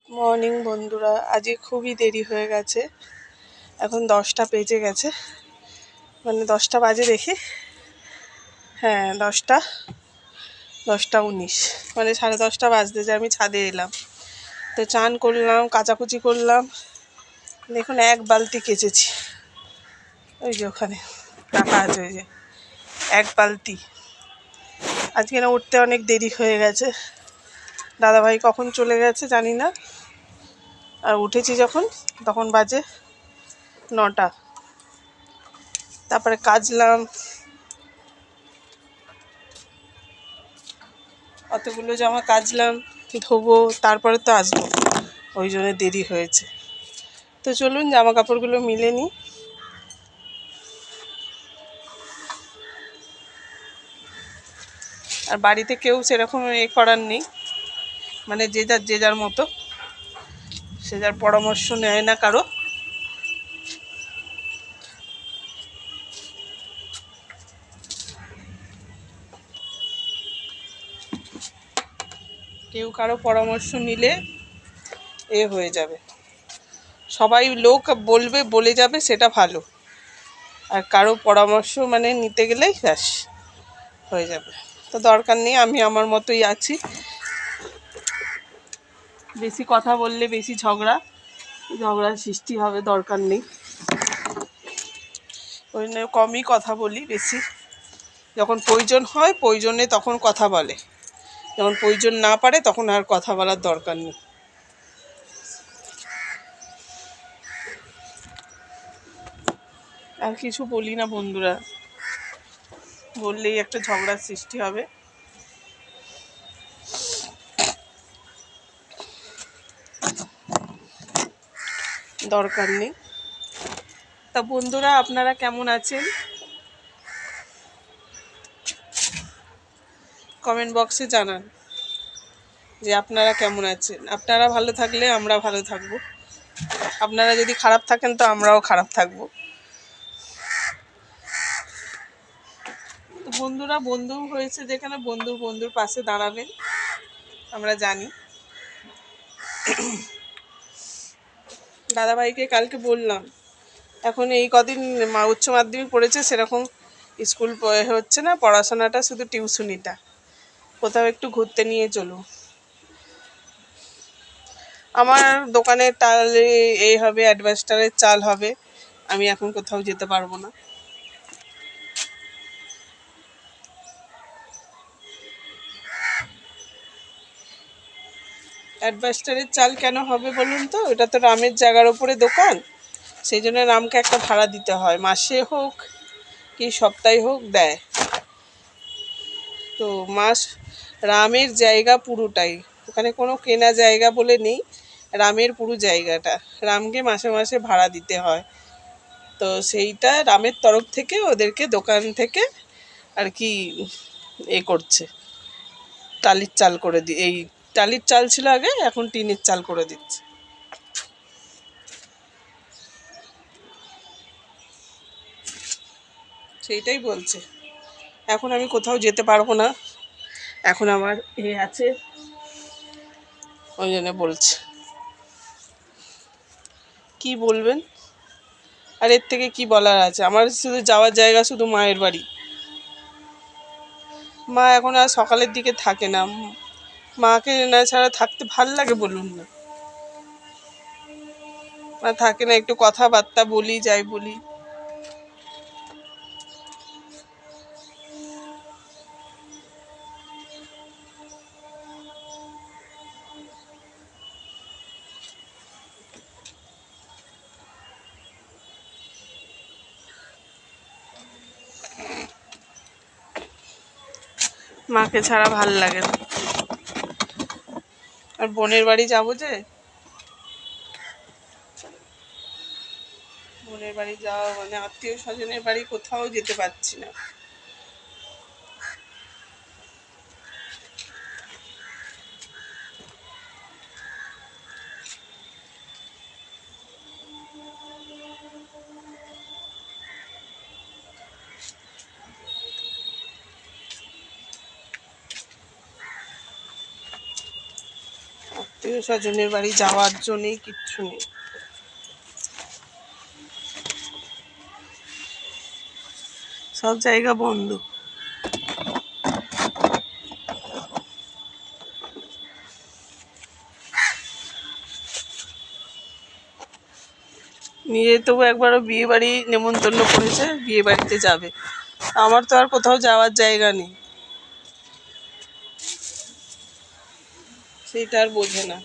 Morning বন্ধুরা, আজকে খুবই দেরি হয়ে গেছে। এখন 10টা বেজে গেছে, মানে 10টা বাজে দেখি। হ্যাঁ, 10টা 19, মানে 10:30 বাজতে যে আমি ছাদে এলাম। তো চান করলাম, কাচাকুচি করলাম। দেখুন 1 বালতি কেচেছি, ওই যে ওখানে রাখা আছে, ওই যে 1 বালতি। আজকে না উঠতে অনেক দেরি হয়ে গেছে, দাদাভাই কখন চলে গেছে জানি না। আর উঠেছি যখন, তখন বাজে 9টা। তারপরে কাচলাম, অতগুলো জামা কাচলাম, ধোবো, তারপরে তো আসবো, ওই জন্য দেরি হয়েছে। তো চলুন জামা কাপড়গুলো মিলে নিই। আর বাড়িতে কেউ সেরকম করার নেই, মানে যে যার মতো, সে যার পরামর্শ নেয় না কারো। কেউ কারো পরামর্শ নিলে হয়ে যাবে, সবাই লোক বলে যাবে, সেটা ভালো। আর কারো পরামর্শ মানে নিতে গেলেই ব্যাস হয়ে যাবে। তো দরকার নেই, আমি আমার মতোই আছি। বেশি কথা বললে বেশি ঝগড়ার সৃষ্টি হবে, দরকার নেই। ওই জন্য কমই কথা বলি, বেশি যখন প্রয়োজন হয় প্রয়োজনে তখন কথা বলে, যখন প্রয়োজন না পারে তখন আর কথা বলার দরকার নেই। আর কিছু বলি না বন্ধুরা, বললেই একটা ঝগড়ার সৃষ্টি হবে, দরকার নেই। তা বন্ধুরা, আপনারা কেমন আছেন? কমেন্ট বক্সে জানান যে আপনারা কেমন আছেন। আপনারা ভালো থাকলে আমরা ভালো থাকবো, আপনারা যদি খারাপ থাকেন তো আমরাও খারাপ থাকবো। তো বন্ধুরা, বন্ধু হয়েছে যেখানে, বন্ধুর পাশে দাঁড়াবেন, আমরা জানি। দাদাভাইকে কালকে বললাম, এখন এই কদিন উচ্চ মাধ্যমিক পড়েছে, সেরকম স্কুল হচ্ছে না, পড়াশোনাটা শুধু টিউশনিটা। কোথাও একটু ঘুরতে নিয়ে চলো। আমার দোকানের টাল এই হবে, অ্যাডভেস্টারের চাল হবে, আমি এখন কোথাও যেতে পারবো না। অ্যাডভেস্টারের চাল কেন হবে বলুন তো? এটা তো রামের জায়গার ওপরে দোকান, সেই জন্য রামকে একটা ভাড়া দিতে হয়, মাসে হোক কি সপ্তাহে হোক দেয়। তো রামের জায়গা পুরোটাই, ওখানে কোনো কেনা জায়গা বলে নেই, রামের পুরো জায়গাটা রামকে মাসে মাসে ভাড়া দিতে হয়। তো সেইটা রামের তরফ থেকে ওদেরকে দোকান থেকে আর কি করছে, টালির চাল করে এই টালির চাল ছিল আগে, এখন টিনের চাল করে দিচ্ছে। সেইটাই বলছে। এখন আমি কোথাও যেতে পারবো না, এখন আমার আছে, ওই জন্য বলছে। কি বলবেন? আর এর থেকে কি বলার আছে? আমার শুধু যাওয়ার জায়গা শুধু মায়ের বাড়ি। মা এখন আর সকালের দিকে থাকে না, মাকে না ছাড়া থাকতে ভাল লাগে বলুন না? মা থাকে না, একটু কথাবার্তা বলি, যাই বলি। মাকে ছাড়া ভাল লাগে না। আর বোনের বাড়ি যাবো যে, বোনের বাড়ি যাওয়া মানে আত্মীয় স্বজনের বাড়ি, কোথাও যেতে পারছি না। আত্মীয় স্বজনের বাড়ি যাওয়ার জন্যই কিচ্ছু নেই। সব জায়গা বন্ধ। নিজে তবু একবারও বিয়ে বাড়ি নেমন্তন্ন করেছে, বিয়ে বাড়িতে যাবে। আমার তো আর কোথাও যাওয়ার জায়গা নেই, সেটা আর বোঝে না।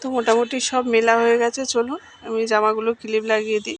তো মোটামুটি সব মেলা হয়ে গেছে। চলুন আমি জামাগুলো ক্লিপ লাগিয়ে দিই।